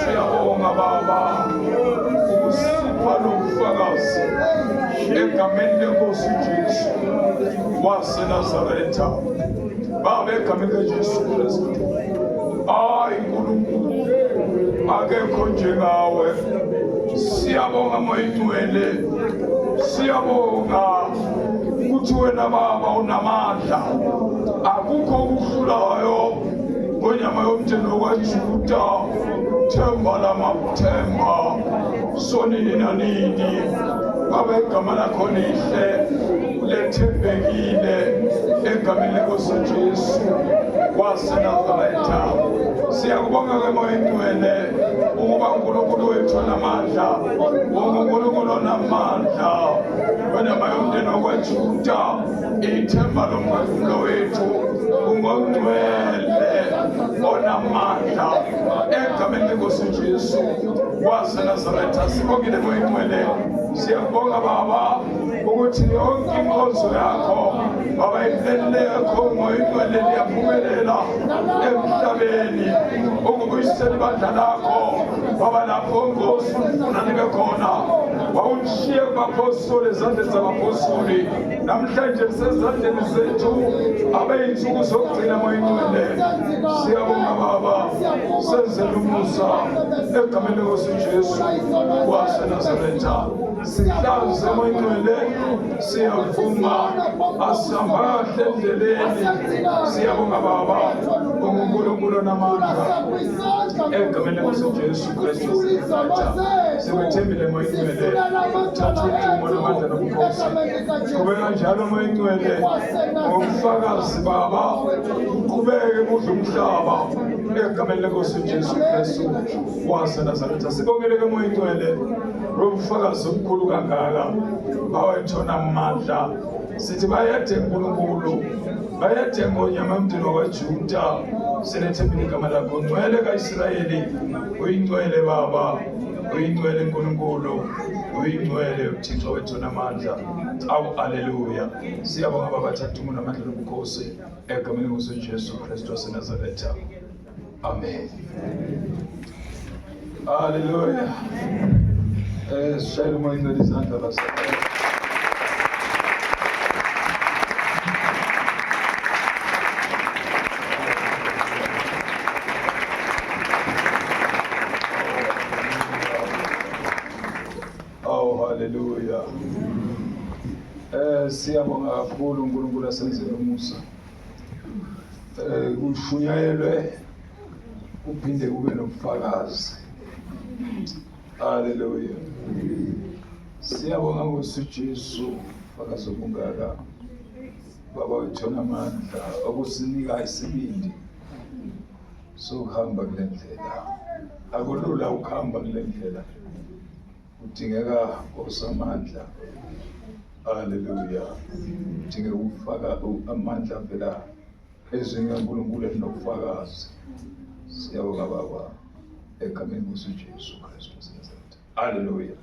Siyabonga Baba ukusipha lobufakazi egameni lenkosi Jesu waseNazaretha. Baba, egameni likaJesu Kristu, Nkulunkulu akekho njengawe. Siyabonga moyingcwele, siyabonga ukuthi wena Baba unamandla, akukho okuhlulayo kwenyama yomndeni kaJuda. Themba lamathemba sonini nanini, Baba, igama lakho lihle lethembekile egameni lenkosi Jesu waseNazaretha. Siyakubonga ke moyingcwele ukuba uNkulunkulu wethu onamandla, uNkulunkulu onamandla, kwenyama yomndeni kaJuda, ithemba lomphefumulo wethu, ungongcwele onamandla egameni lenkosi Jesu waseNazaretha. Sibongile moyingcwele, siyabonga Baba ukuthi yonke inkonzo yakho Baba ihlelekho moyingcwele liyaphumelela emhlabeni, ukubuyisela ibandla lakho Baba lapho Nkosi ufuna libe khona. Wawulishiye kubapostoli ezandleni zabapostoli, namhlanje lisezandleni zethu abeyinsuku zokugcina moyingcwele. Siyabonga Baba, senzele umusa egameni lenkosi Jesu waseNazaretha. Sihlanze moyingcwele, siyavuma asihamba kahle endleleni. Siyabonga Baba uNkulunkulu onamandla egameni lenkosi Jesu Kristu waseNazaretha. Sikwethembile moyingcwele, thatha udumo namandla nobukhosi. Qhubeka njalo moyingcwele ngobufakazi Baba, uqhubeke kudla umhlaba egameni lenkosi Jesu Kristu waseNazaretha. Sibongele ke moyingcwele lobufakazi omkhulu kangaka bawethona amandla. Sithi bayadinga uNkulunkulu, bayadinga onyama yomndeni kaJuda. Sinethembile igama lakho, ngcwele kaIsrayeli, uyingcwele Baba, uyingcwele Nkulunkulu, uyingcwele uThixo wethu onamandla. Awu haleluya. Siyabonga Baba, thatha udumo namandla nobukhosi egameni lenkosi Jesu Kristu waseNazaretha. Amen. Haleluya. Shayela moyingcwele izandla basebenza. Haleluya. Siyabonga kakhulu uNkulunkulu asenzele umusa. Kushunyayelwe uphinde kube nobufakazi. Haleluya. Siyabonga Nkosi Jesu ufakazi obungaka Baba wethu onamandla okusinika isibindi sokuhamba kule ndlela. Akulula ukuhamba kule ndlela, kudingeka osamandla. Haleluya. Kudingeka ukufaka amandla phela ezweni kaNkulunkulu elinobufakazi. Siyabonga Baba egameni lenkosi Jesu Kristu waseNazaretha. Haleluya.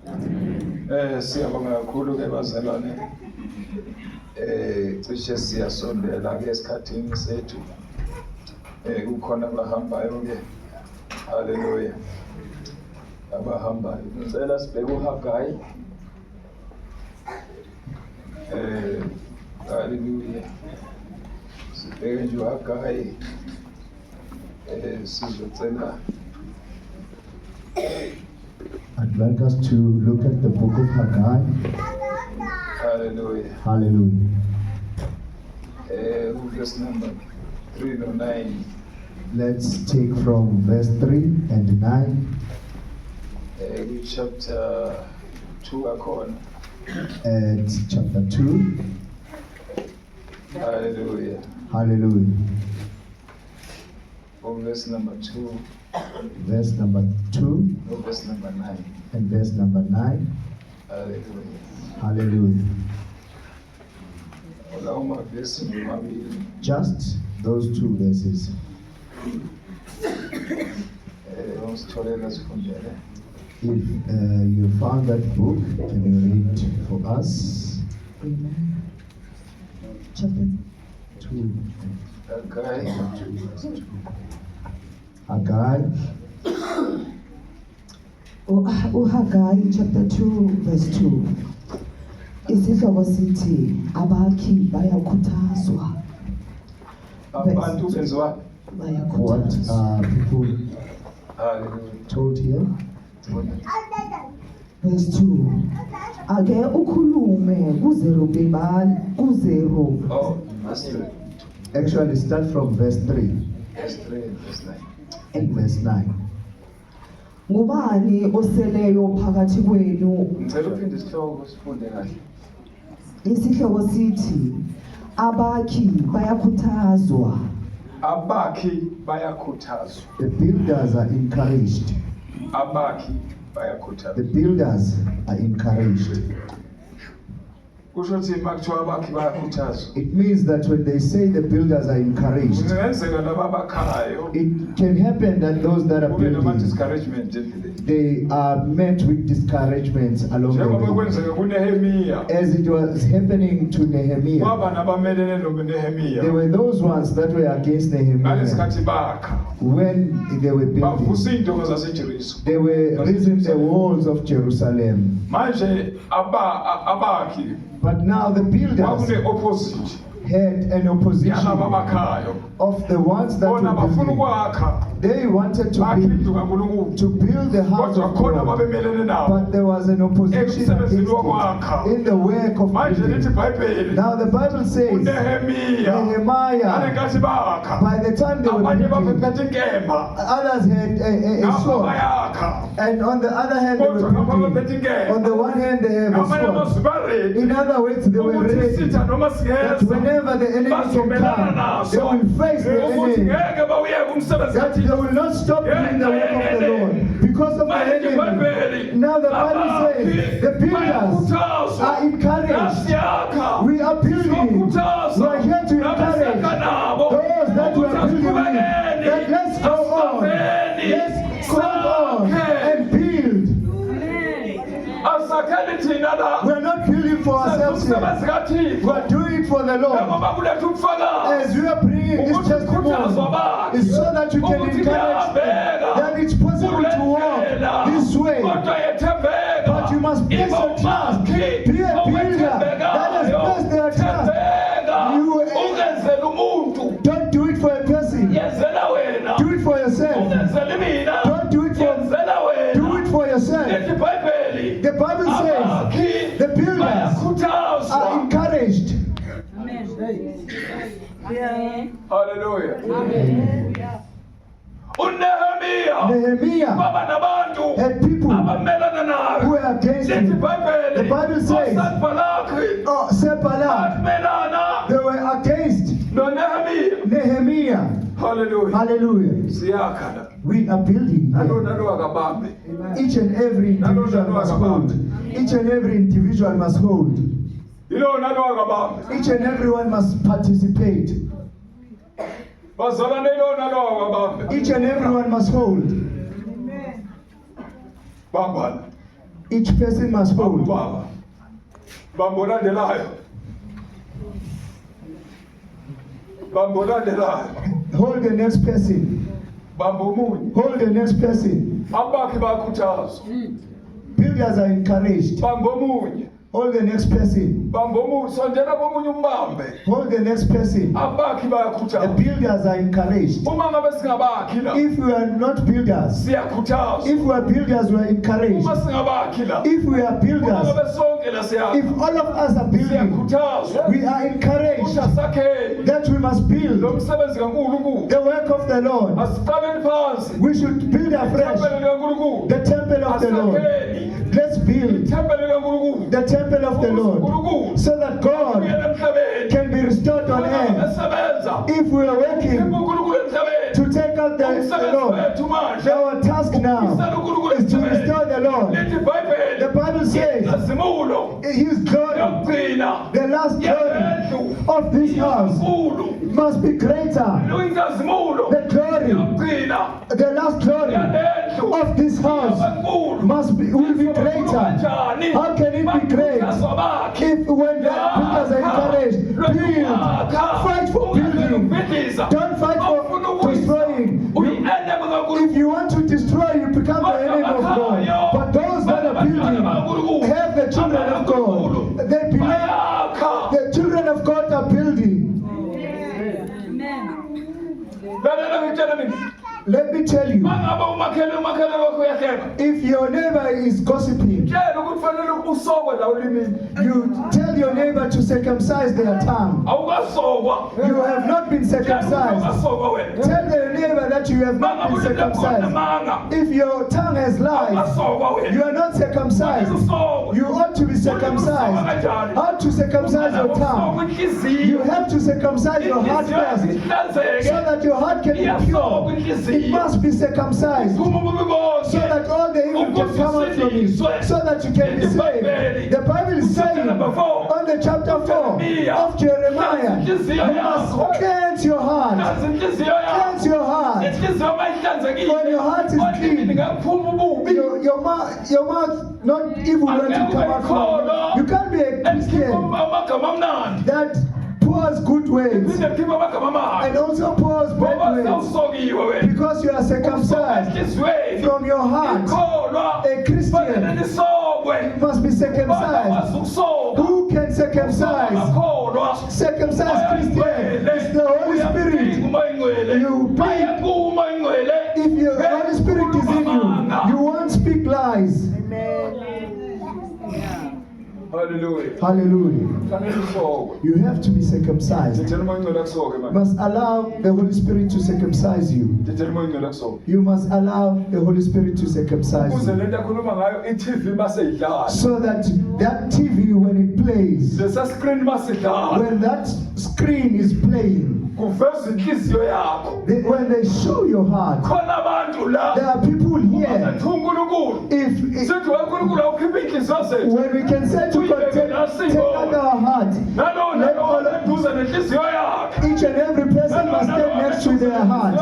Siyabonga kakhulu ke bazalwane. Cishe siyasondela ke esikhathini sethu. Kukhona abahambayo ke. Haleluya. Abahambayo. Ngicela sibheke uHagayi. Haleluya. Sibheke nje uHagayi. Sizocela. I'd like us to look at the book of Haggai. Hallelujah. Hallelujah. Verse number 3 to 9. Let's take from verse 3 and 9. Chapter 2 according. At chapter 2. Hallelujah. Hallelujah. From verse number 2. Verse number 2. No, verse number 9. And verse number 9. Hallelujah. Hallelujah. Just those two verses. If you found that book, can you read for us? chapter 2. Okay. Haggai, uHaggai chapter 2 verse 2. Isihloko sithi abakhi bayakhuthazwa. Abantu benziwa. what Bayakhuthazwa. people Hallelujah. told here? Verse 2. Ake ukhulume kuzero. Oh, Master. Actually, start from verse 3 Verse 3 and verse 9. and verse 9. Ngubani oseleyo phakathi kwenu? Ngicela uphinde isihloko sifunde kahle. Isihloko sithi abakhi bayakhuthazwa. Abakhi bayakhuthazwa. The builders are encouraged. Abakhi The bayakhuthazwa. builders are encouraged. Kusho ukuthi makuthiwa abakhi bayakhuthazwa. It means that when they say the builders are encouraged, Kungenzeka laba abakhayo it can happen that those that are kube nama building, discouragement endleleni. they are met with discouragements along Njengoba the way. kwenzeka kuNehemiya, As it was happening to Nehemiah, kwaba nabamelene there noNehemiya. were those ones that were against Nehemiah Ngalesikhathi bakha, when they were building. bavusa iy'ntonga zaseJericho. They were raising the walls of Jerusalem. Manje abakhi But now the builders kwakune-opposite had an opposition yalaba abakhayo. of the ones that Bona were bafuna building. ukwakha, They wanted to bakha indlu build, kaNkulunkulu. to build the house Kodwa of khona God. ababemelene nabo. But there was an opposition against Emsebenzini wokwakha. it in the work of Manje lithi building. iBhayibheli Now the Bible says, uNehemiya Nehemiah, alenkathi bakha. by the time they were Abanye building, baphethe inkemba. others had a Ngapha sword. bayakha. And on the other hand, they Kodwa were ngapha baphethe building. inkemba. On the one hand, they have a Ngamanye sword. amazwi ba-ready In other words, they were ukuthi ready isitha noma that singeza whenever the enemy can bazomelana come, they naso. will face the Ukuthi enemy. ngeke bawuyeke umsebenzi That they kaThixo. will not stop doing the work of the Lord because of the Manje enemy. iBhayibheli, Now the Bible says the builders bayakhuthazwa. are encouraged. Nasiyakha. We are building. We Siyokhuthaza. are here to encourage Nabeseka nabo. those that we Ukuthi are building with. asiqhubekeni. That let's go on. Asibambeni. Let's go on Sakhe. and build. Asakheni thina la. We are not building for ourselves here. Umsebenzi kaThixo. We are doing it for the Lord. Njengoba kuletha ubufakazi. As we are bringing this Ukuthi ukhuthazwa testimony, bakhe. it's so that you can Ukuthi encourage them kuyabheka. that it's possible to walk this way. Kodwa yethembeka. But you must place Iba your trust. umakhi. Be a builder that has placed their trust. Thembeka. You- Ungenzeli umuntu. Don't do it for a person. Yenzela wena. Do it for yourself. Ungenzeli mina. Don't do it for. Yenzela wena. Do it for yourself. Lithi iBhayibheli. The Bible says Abakhi the builders bayakhuthazwa. are encouraged. Hallelujah. uNehemiya Nehemiah baba nabantu had people abamelana who naye. were against Lithi him. iBhayibeli. The Bible says- oSanbalakhi Oh, Sepala, bamelana they were against noNehemiya. Nehemiah. Hallelujah. Hallelujah. Siyakha la. We are building. Nalo here. nalo akabambe. Each and every individual must hold. Each and every individual must hold. Yilo nalo akabambe. Each and everyone must participate. Bazalwane yilo nalo akabambe. Each and everyone must hold. Bambana. Each person must hold. Baba. Bambolandelayo. Bambolandelayo. Hold the next person. Bambomunye. Hold the next person. Abakhi bayakhuthazwa. Builders are encouraged. Bambomunye. Hold the next person. Bambomunye. Sondela komunye umbambe. Hold the next person. Abakhi The bayakhuthazwa. builders are encouraged. Uma ngabe singabakhi la. If we are not builders, Siyakhuthazwa. if we are builders, we are encouraged. Uma singabakhi la. If we are Uma builders, ngabe sonke la siyakha. if all of us are building, Siyakhuthazwa. we are encouraged Ukuthi asakheni. that we must Lo build msebenzi kaNkulunkulu. the work of the Lord. Asiqaleni phansi. We should build afresh Tempele likaNkulunkulu. the temple of the Lord. Asakheni. Let's build Tempele likaNkulunkulu. the temple of the Lord uNkulunkulu so that God uyena emhlabeni. can be restored on earth. Esebenza. If we are working uNkulunkulu emhlabeni. to take out the Umsebenzi Lord, wethu manje. our task now Isala uNkulunkulu is to emhlabeni. restore the Lord. Lithi iBhayibheli. The Bible says Azimulo. His glory, Yokugcina. the last glory Yendlu. of this house Inkulu. must be greater. Uyinkazimulo. The glory, Yokugcina. the last glory Yendlu. of this house will be greater. How can it be great if when the builders are encouraged, build. Fight for building. Don't fight for destroying. If you want to destroy, you become the enemy of God. But those that are building have the children of God. They belong. The children of God are building. Let me tell you, if your neighbor is gossiping, you tell your neighbor to circumcise their tongue. You have not been circumcised. Tell your neighbor that you have not been circumcised. If your tongue has lied, you are not circumcised. You ought to be circumcised. How to circumcise your tongue? You have to circumcise your heart first, so that your heart can be pure. It must be circumcised, so that all the evil can come out from you, so that you can be saved. The Bible is saying on the chapter 4 of Jeremiah, you must cleanse your heart. Cleanse your heart. When your heart is clean, your mouth not evil when you come out from. You can't be a Christian that pours good ways and also pours bad ways, because you are circumcised from your heart. A Christian must be circumcised. Who can circumcise? Circumcised Christian is the Holy Spirit. If your Holy Spirit is in you, you won't speak lies. Hallelujah. You have to be circumcised. You must allow the Holy Spirit to circumcise you. You must allow the Holy Spirit to circumcise you. So that TV, when it plays, when that screen is playing, when they show your heart, there are people here. When we can say to God, take out our heart, each and every person must stand next to their heart.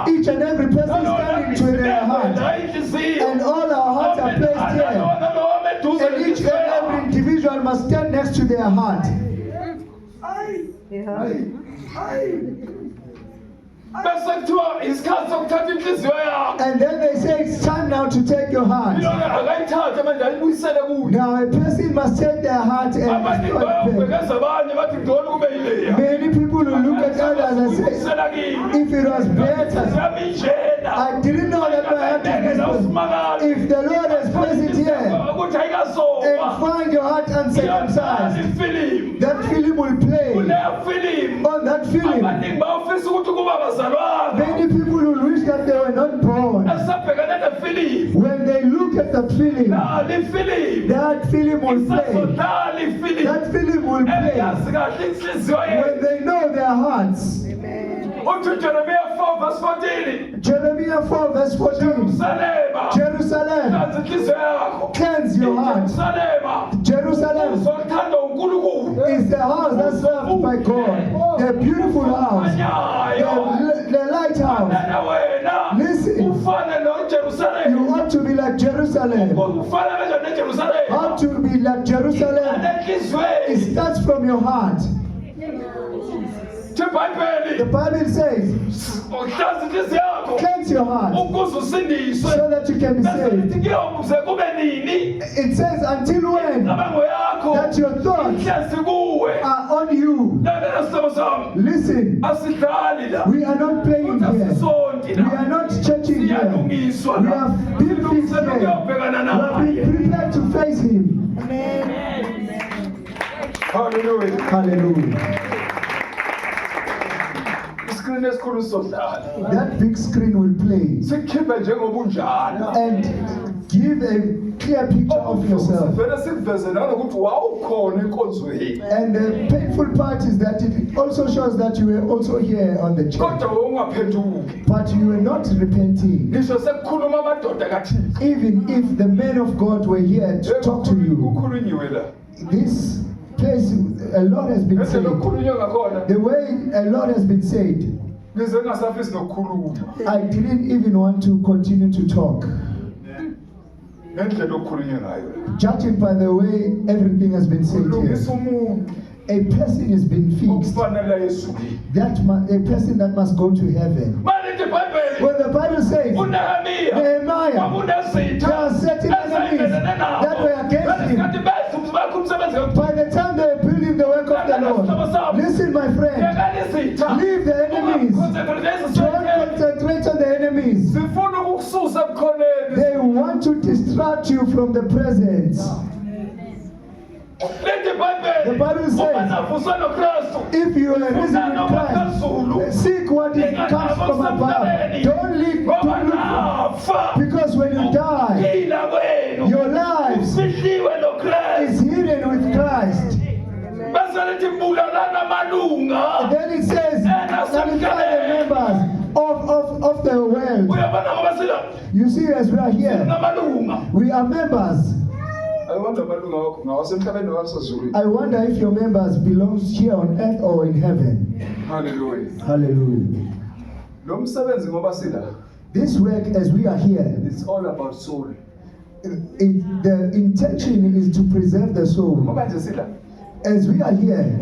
Each and every person standing to their heart. And all our hearts are placed here. And each and every individual must stand next to their heart. And then they say it's time now to take your heart. Now a person must take their heart and restore it back. Many people will look at others and say, if it was better, I didn't know that my heart was. If the Lord has placed it here and find your heart uncircumcised, that film will play. On that film, many people will wish that they were not born. When they look at that film, that film will play. That film will play. When they know their hearts. Jeremiah 4 verse 14. Jerusalem, cleanse your heart. Jerusalem is the house that's served by God. The beautiful house. The lighthouse. Listen, you ought to be like Jerusalem. How to be like Jerusalem? It starts from your heart. The Bible says, cleanse your heart so that you can be saved. It says, until when? That your thoughts are on you. Listen, we are not playing here. We are not churching here. We have been fixed here. We have been prepared to face Him. Hallelujah. Hallelujah. That big screen will play and give a clear picture of yourself. And the painful part is that it also shows that you were also here on the church, but you were not repenting. Even if the men of God were here to talk to you, this place, a lot has been said. The way a lot has been said, I didn't even want to continue to talk. Judging by the way everything has been said here. a person has been fixed. okufanele esukile. A person that must go to heaven. Manje iBhayibheli When the Bible says, uNehemiya Nehemiah, kwakunezitha there are certain enemies that were against him. Ngesikhathi bakho umsebenzi By the time they were building the work of the Lord, listen, my friend, leave the enemies. Don't concentrate on the enemies. Sifuna ukukususa ebukhoneni. They want to distract you from the presence. The Bible says, if you are risen in Christ, seek what it comes from above. Don't look for, because when you die, your life is hidden with Christ. And then it says, nullify the members of the world. You see, as we are here, we are members. I wonder if your members belong here on earth or in heaven. Hallelujah. Hallelujah. This work, as we are here, it's all about soul. The intention is to preserve the soul. As we are here,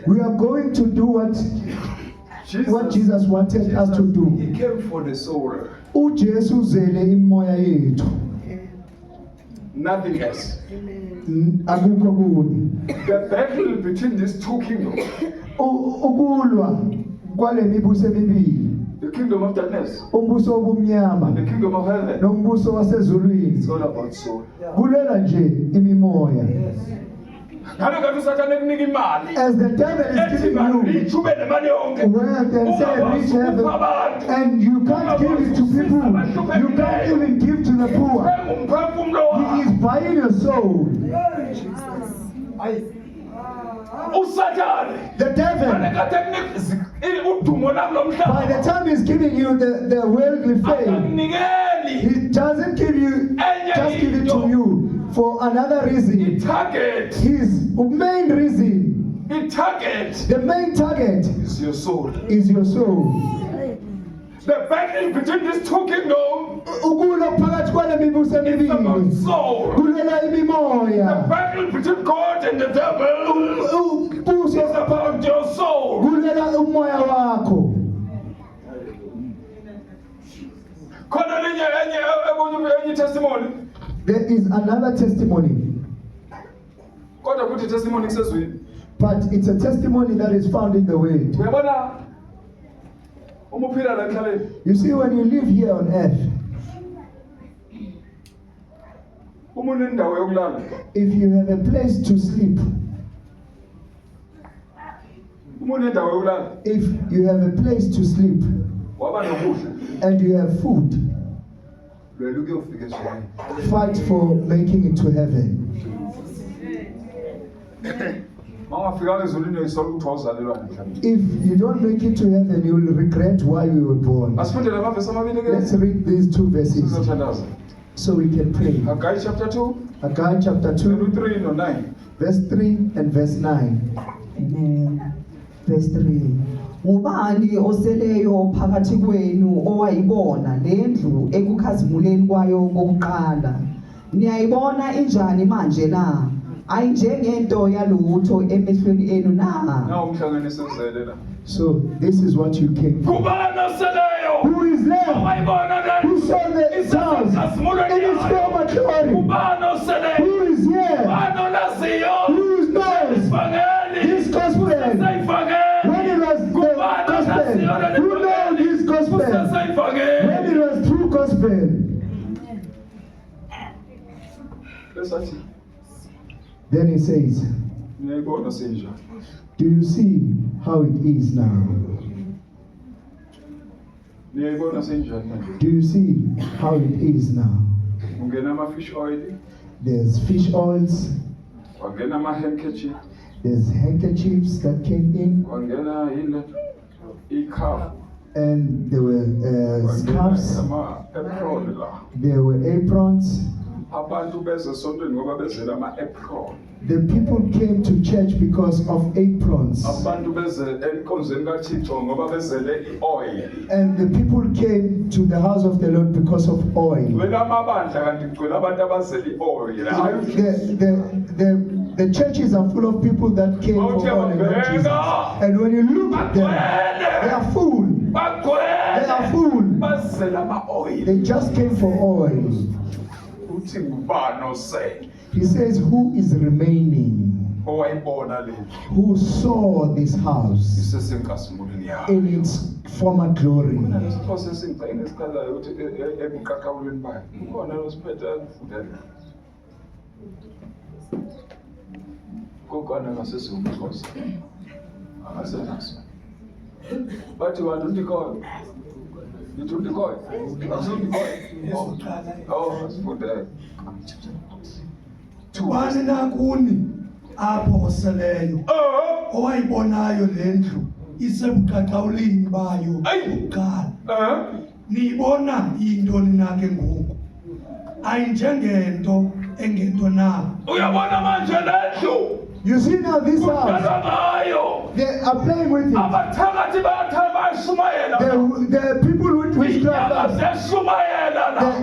we are going to do what Jesus wanted us to do. He came for the soul. uJesu uzele imoya yethu. Nothing else. Akukho kunye. The battle between these two kingdoms. Ukulwa kwale mibuso emibili. The kingdom of darkness. Umbuso obumnyama. The kingdom of heaven. Nombuso wasezulwini. It's all about soul. Kulela nje imimoya. As the devil is giving you wealth and say rich heaven, and you can't give it to people, you can't even give to the poor. He is buying your soul. The devil, by the time he's giving you the worldly fame, he doesn't give you, just give it to you for another reason. His main reason, the main target is your soul. Is your soul. The battle between these two kingdoms is about soul. The The battle between God and the devil is about your soul. Testimony. There is another testimony, but it's a testimony that is found in the Word. You see, when you live here on earth, if you have a place to sleep, if you have a place to sleep, and you have food, fight for making it to heaven. If you don't make it to heaven, you will regret why you were born. Let's read these two verses so we can pray. Haggai chapter 2, Haggai chapter 2, 3 and 9. verse 3 and verse 9. Amen. Verse 3. Ngubani oseleyo phakathi kwenu owayibona lendlu ekukhazimuleni kwayo kokuqala? Niyayibona injani manje na? Ayinjengento yalutho emehlweni enu na? So this is what you came for. Who is there? Who saw the sounds in his former glory? Who is here? Who knows his gospel? When it was the gospel, who knows his gospel? When it was true gospel. Then he says, do you see how it is now? Do you see how it is now? There's fish oils. There's handkerchiefs that came in. And there were scarves. There were aprons. The people came to church because of aprons. And the people came to the house of the Lord because of The churches are full of people that came for all the Lord Jesus. And when you look at them, they are full. They are full. They just came for oil. He says, who is remaining? Who saw this house in its former glory? But you are to decode. You to decode. Oh, for that. Tubani nakuni apho oseleyo owayibonayo lendlu isebuqaqawulini bayo uqala niyibona intoni na ke ngoku ayinjengento engento na Uyabona manje lendlu. You see now this house, they are playing with it. The people with witchcraft,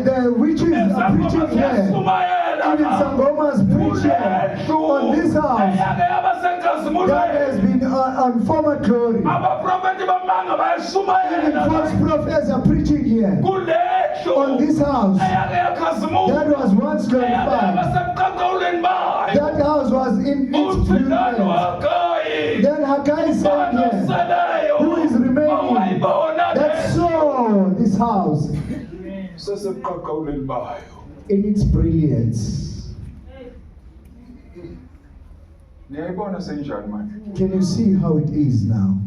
the witches are preaching here. Even Sangoma's preaching on this house that has been on former glory. Even false prophets are preaching here on this house that was once glorified. That house was in its brilliance. Then Haggai said here, who is remaining that saw this house in its brilliance? Can you see how it is now?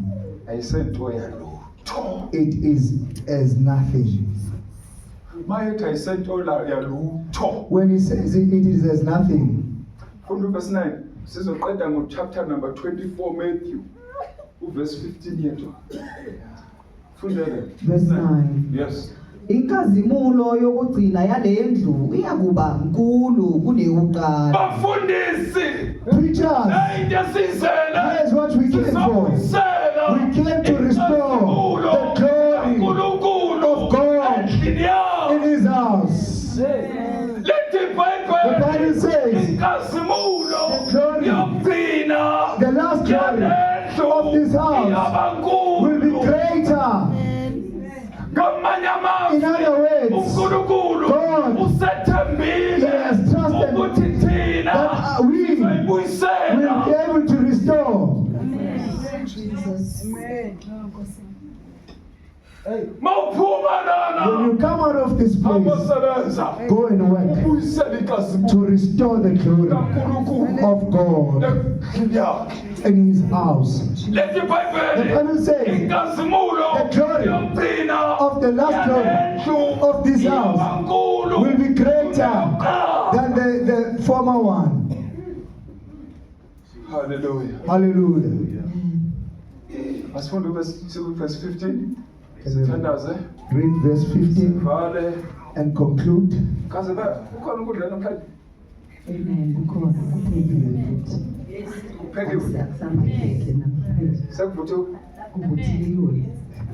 It is as nothing. When he says it is as nothing, from verse 9, sizoqeda ngo chapter number 24 Matthew, verse 15 yethu. Verse 9. Yes. Inkazimulo yokugcina yalendlu iyakuba nkulu kuneyokuqala. Bafundisi. Preachers, here's what we came for. We came to restore the glory of God in His house. The Bible says the glory, the last glory of this house will be greater. In other words, God has trusted that we will be able to restore. When you come out of this place, go and work to restore the glory of God in His house. The Bible says the glory of the last glory of this house will be greater than the former one. Hallelujah. Hallelujah. As for verse 15. Read verse 15 and conclude. Amen. Kubuthiwe.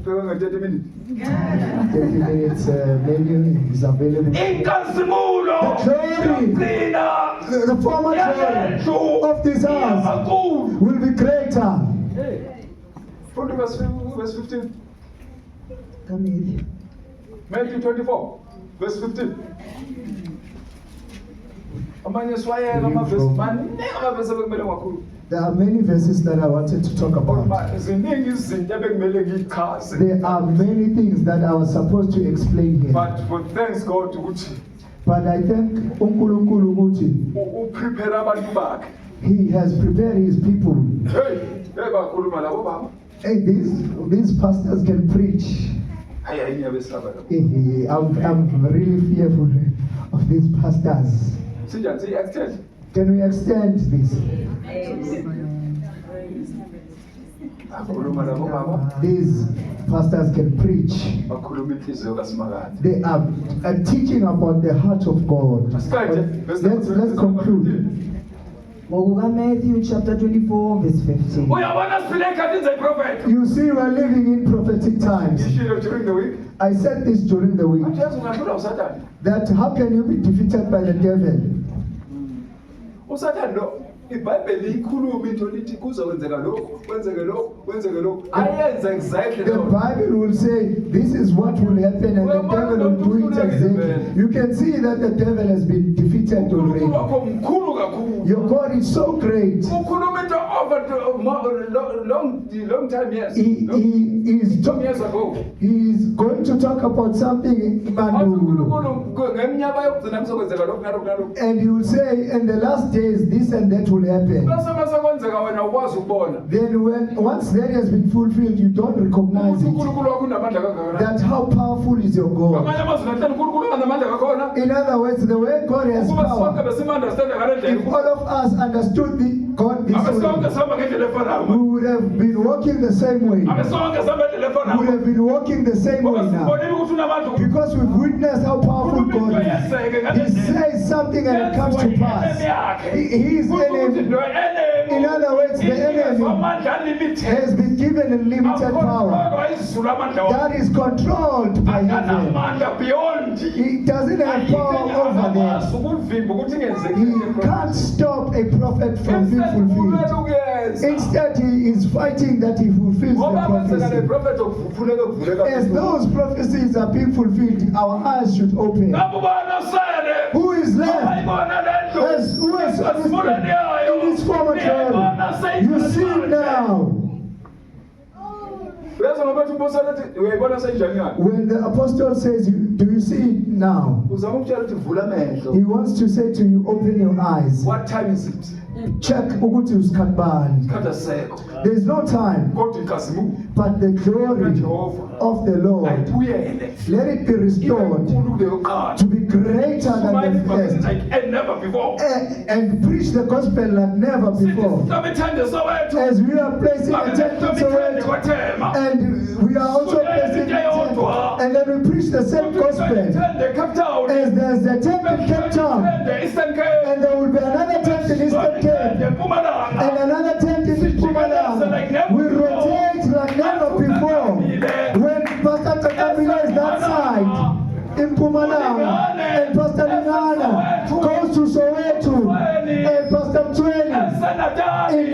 30 minutes menu is available. The former glory of this house will be greater. Verse 15. Matthew 24, verse 15. There are many verses that I wanted to talk about. There are many things that I was supposed to explain here. But for thanks God, but I thank uNkulunkulu ukuthi He has prepared His people. Hey, these pastors can preach. I'm really fearful of these pastors. Can we extend this? These pastors can preach. They are teaching about the heart of God. Let's conclude. Matthew chapter 24 verse 15. You see, we're living in prophetic times. During the week, I said this during the week. That how can you be defeated by the devil? iBhayibheli ikhuluma into lithi kuzokwenzeka lokho kwenzeke lokho ayenza exactly The Bible will say this is what will happen and the devil will do it exactly. You can see that the devil has been defeated already. Your God is so great. ukhuluma into over long time years He is some years ago He's going to talk about something mandulo. ngeminyaka yokugcina kuzokwenzeka lokho nalokho And he will say in the last days this and that will happen. bese masekwenzeka wena ukwazi ukubona Then once that has been fulfilled, you don't recognize ukuthi it. uNkulunkulu wakho unamandla kangakanani. That's how powerful is your God. Ngamanye amazwi nahleli uNkulunkulu unamandla kakhona. In other words, the way God has Ukuba sonke power, besim-understand ngale ndlela. if all of us understood God this Abesonke way, sihamba ngendlela efanayo. we would have been walking the same way. Abesonke sihamba ngendlela We would efanayo. have been walking the same way Ngoba now. sibonile ukuthi unamandla. Because we've witnessed how powerful God is. He says something and it comes to pass. He is enemy. In other words, the enemy has been given unlimited power that is controlled by heaven. He doesn't have power over that. He can't stop a prophet from being fulfilled. Instead, he is fighting that he fulfills the prophecy. As those prophecies are being fulfilled, our eyes should open. Who is left? As who is in this former glory? You see it now. When the apostle says, do you see it now? He wants to say to you, open your eyes. What time is it? Check ukuthi usikhathi bani. There is no time, but the glory of the Lord, let it be restored to be greater than the first, and preach the gospel like never before. As we are placing a tent in Soweto, and we are also placing a tent, and then we preach the same gospel. As there's a tent in Cape Town, and there will be another tent in Eastern Cape, and another tent in Mpumalanga. We rotate like never before. When Pastor Takamila is that side, in Mpumalanga, and Pastor Lingana goes to Soweto, and Pastor Mtweni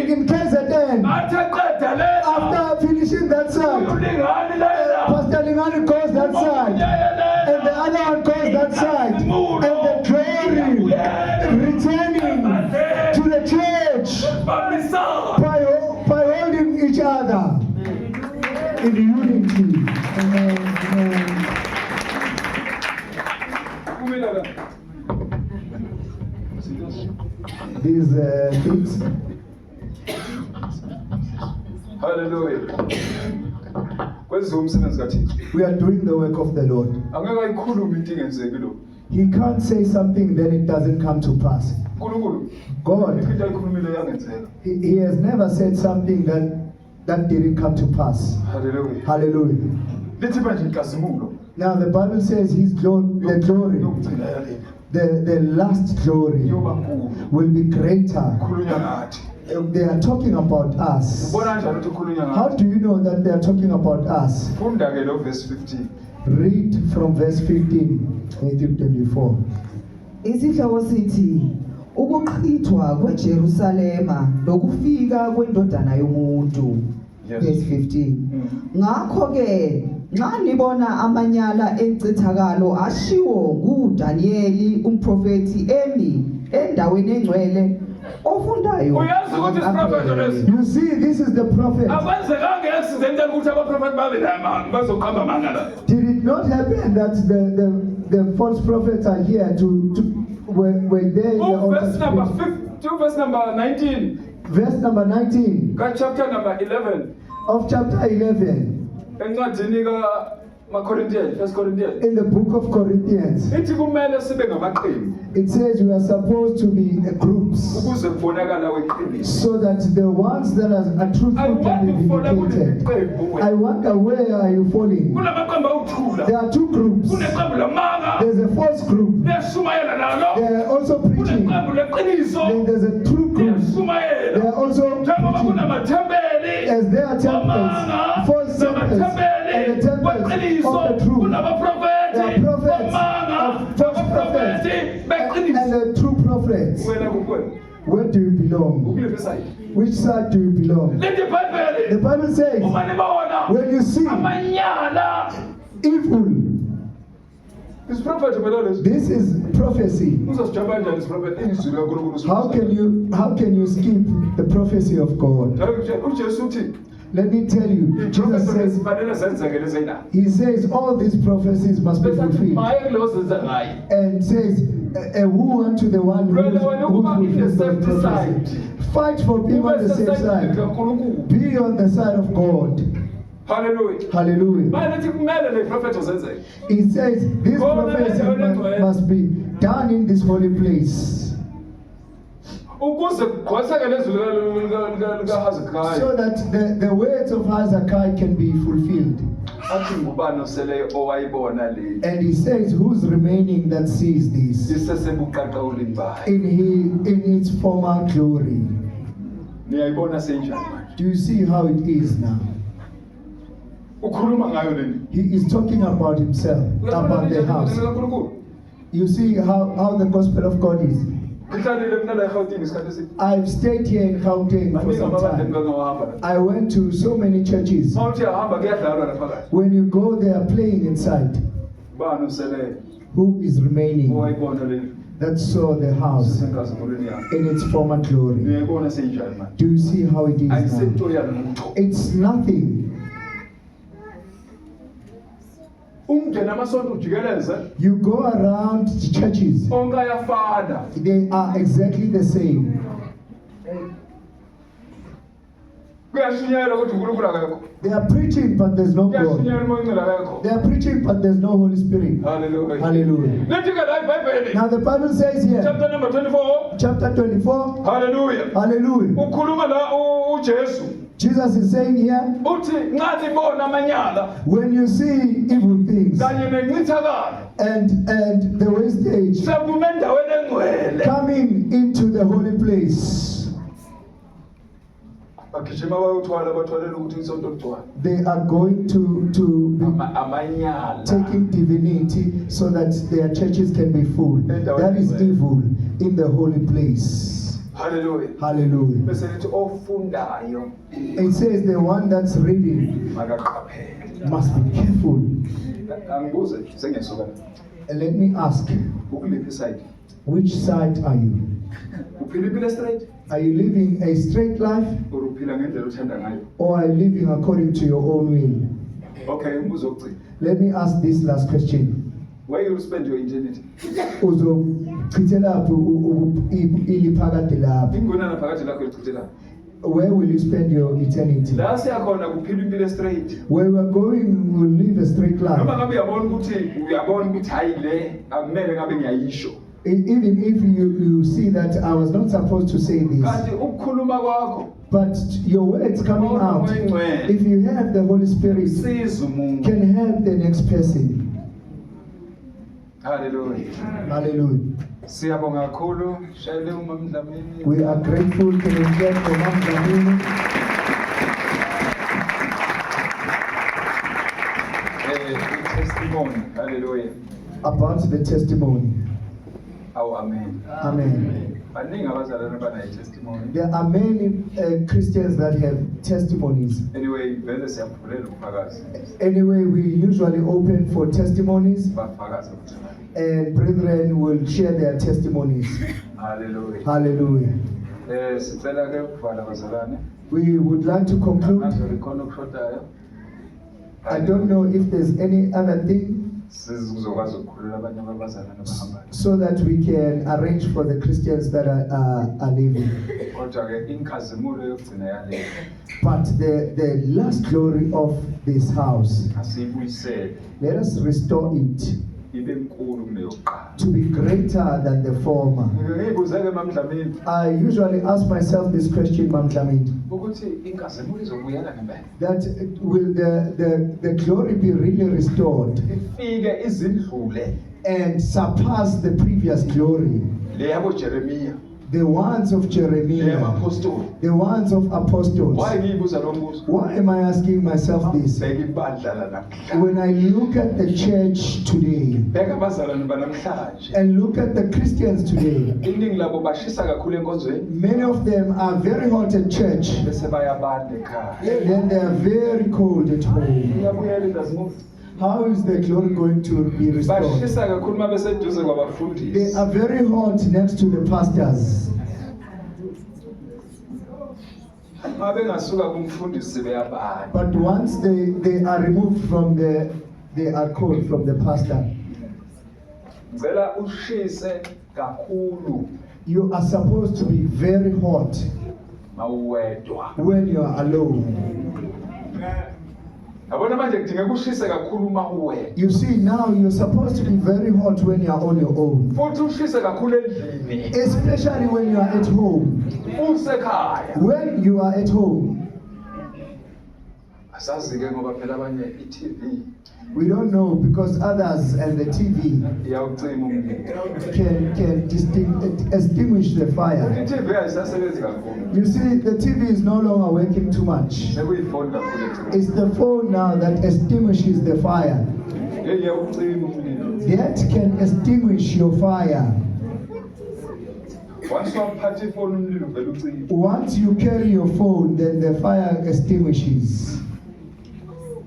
in KZN. After finishing that side, Pastor Lingana goes that side, and the other one goes that side, and the glory returning to the church by holding each other in unity. These things. Hallelujah. We are doing the work of the Lord. He can't say something then it doesn't come to pass. God, he has never said something that didn't come to pass. Hallelujah. Hallelujah. Now the Bible says his glory, the last glory will be greater. They are talking about us. How do you know that they are talking about us? Verse 15. Read from verse 15 to 24. Isihloko sithi ukuqhithwa kweJerusalema lokufika kwendodana yomuntu. Verse 15. Ngakho ke nxa nibona amanyala encithakalo ashiwo nguDanieli umprofeti emi endaweni engcwele ofundayo. You see, this is the prophet. Did it not happen that the false prophets are here were there in the Old Testament? Verse number 19. Verse number 19. Chapter number 11. Of chapter 11. In the book of Corinthians, it says we are supposed to be groups so that the ones that are truthful can be vindicated. I wonder, where are you falling? There are two groups. There's a false group. They are also preaching. Then there's a true group. They are also preaching. As they are temples, false temples, and the temples of the truth. There are prophets of false prophets and the true prophets. Where do you believe? belong? Ukuliphi side? Which side do you belong? Lithi iBhayibheli The Bible says, uma nibona when you see amanyala evil, Isiprophet phela lesi. this is prophecy. Uzosijaba kanjani isiprophet? Izwi likaNkulunkulu. How can you skip the prophecy of God? uJesu uthi Let me tell you, Jesus says, fanele zenzeke lezi na. he says all these prophecies must be fulfilled. maye kulo zenza ngayo And says, who unto the one who fulfills those prophecies. Fight for being on the same side. Be on the side of God. Hallelujah. Hallelujah. Manje kumele le prophet uzenzeke. He says this prophecy must be done in this holy place, Ukuze kugqweseke lezwi likaHezekiah. so that the words of Hezekiah can be fulfilled. Athi ngubani oseleyo owayibona le. And he says, who's remaining that sees this Isesebuqaqawulini bayo. in its former glory? Niyayibona senjani manje? Do you see how it is now? Ukhuluma ngayo leni. He is talking about himself, about the house. You see how the gospel of God is. Ngihlalile mina la eGauteng isikhathi eside. I've stayed here in Gauteng for Maningi some amabandla time. engangawahamba. I went to so many churches. Mawuthi yahamba kuyadlalwa la phakathi. When you go, they are playing inside. Bani oseleyo Who is remaining? owayibona leni. That saw the house Sisengazimulweni yami. in its former glory. Niyayibona senjani manje? Do you see how it is now? Ayisento yalutho. It's nothing. Umngena amasonto ujikeleze. You go around the churches, Onke ayafana. they are exactly the same. Kuyashunyelwa kodwa uNkulunkulu akekho. They are preaching, but there's no God. Kuyashunyelwa umoya ongcwele akekho. They are preaching, but there's no Holy Spirit. Hallelujah. Hallelujah. Lithi ke la iBhayibheli. Now the Bible says here, Chapter number 24. chapter 24, Hallelujah. hallelujah. Ukhuluma la uJesu. Jesus is saying here, Uthi nxa nibona amanyala when you see evil things kanye nencithakalo and the wastage sekume endaweni engcwele. coming into the holy place, Bagijima bayothwala bathwalela ukuthi isonto ligcwale. they are going to be Amanyala. taking divinity so that their churches can be full. That is evil in the holy place. Hallelujah. Hallelujah. Bese lithi ofundayo It says the one that's reading makaqaphele. must be careful. Angibuze sengesuka la. And let me ask, Ukuliphi side? which side are you? Uphila impilo straight Are you living a straight life, or uphila ngendlela othanda ngayo? or are you living according to your own will? Okay, umbuzo wokugcina. Let me ask this last question. Where you will spend your eternity? Uzochithelaphi iliphakade lapho? Ingona naphakathi lakho lichithela. Where will you spend your eternity? La siyakhona kuphila impilo straight. Where we are going, we will live a straight Noma life. ngabe uyabona ukuthi hayi le akumele ngabe ngiyayisho. Even if you see that I was not supposed to say this, Kanti ukukhuluma kwakho but your words coming out, if you have the Holy Spirit, siza umuntu. can help the next person. Hallelujah. Hallelujah. Siyabonga kakhulu shayele uMamdlamini. We are grateful to the church for Mount Dlamini. Testimony. Hallelujah. About the testimony. Oh, amen. Amen. Baningi abazalwane abanayo testimony. There are many Christians that have testimonies. Anyway, vele siyaphulela ukufakaza. Anyway, we usually open for testimonies, Bafakaza ukuthi. and brethren will share their testimonies. Hallelujah. Hallelujah. Sicela ke ukuvala bazalwane. We would like to conclude. Ngazo likhona okushodayo. I don't know if there's any other thing, Sizokwazi ukukhulula abanye abazalwane abahambayo. so that we can arrange for the Christians that are leaving. Kodwa ke inkazimulo yokugcina yale But the last glory of this house, asiyibuyisele let us restore it ibe nkulu kuneyokuqala. to be greater than the former. Ngiyibuza ke Mamdlamini I usually ask myself this question, Mamdlamini, ukuthi inkazimulo izobuyela ngempela. that will the glory be really restored Ifike izindlule and surpass the previous glory, le yabo Jeremiah. The ones of Jeremiah, eyabapostoli. the ones of apostles. Why ngiyibuza lo mbuzo? Why am I asking myself this? Bheka ibandla lanamhlanje. When I look at the church today Bheka abazalwane banamhlanje. and look at the Christians today, Iningi labo bashisa kakhulu enkonzweni many of them are very hot at church bese bayabanda ekhaya. and then they are very cold at home. Iyabuyela indazimo. How is the glory going to be restored? Bashisa kakhulu uma beseduze kwabafundisi. They are very hot next to the pastors. Uma bengasuka kumfundisi beyabanda. But once they are removed from they are cold from the pastor. Ngicela ushise kakhulu You are supposed to be very hot mawedwa. when you are alone. Yabona manje kudingeka ushise kakhulu uma uwedwa. You see, now you're supposed to be very hot when you are on your own. Futhi ushise kakhulu endlini. Especially when you are at home. Usekhaya. When you are at home, Asazi ke ngoba phela abanye iTV we don't know because others and the TV iyawucima umlilo. can extinguish the fire. iTV ayisasebenzi kakhulu. You see, the TV is no longer working too much. Sekuyifoni kakhulu ethi. It's the phone now that extinguishes the fire. Iyawucima umlilo. That can extinguish your fire. Once waphatha ifoni umlilo vele ucima. Once you carry your phone, then the fire extinguishes.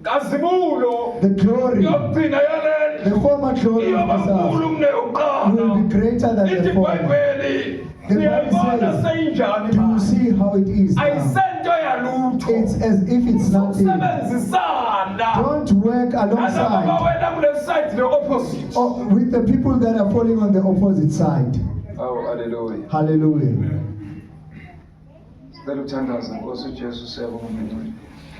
Kazimulo. The glory, Yokugcina yaleli. the former glory of the Iyobakhulu South kuneyokuqala. will be greater than the Ithi former. iBhayibheli The siyayibona Bible says, seyinjani do you manje. see how it is now? Ayisento yalutho. It's as if it's nothing. Sebenzisana. Don't work Nalabo alongside bawela kule side the opposite. with the people that are falling on the opposite side. Oh, hallelujah. Hallelujah. Sicela uthandaze Nkosi uJesu siyabonga.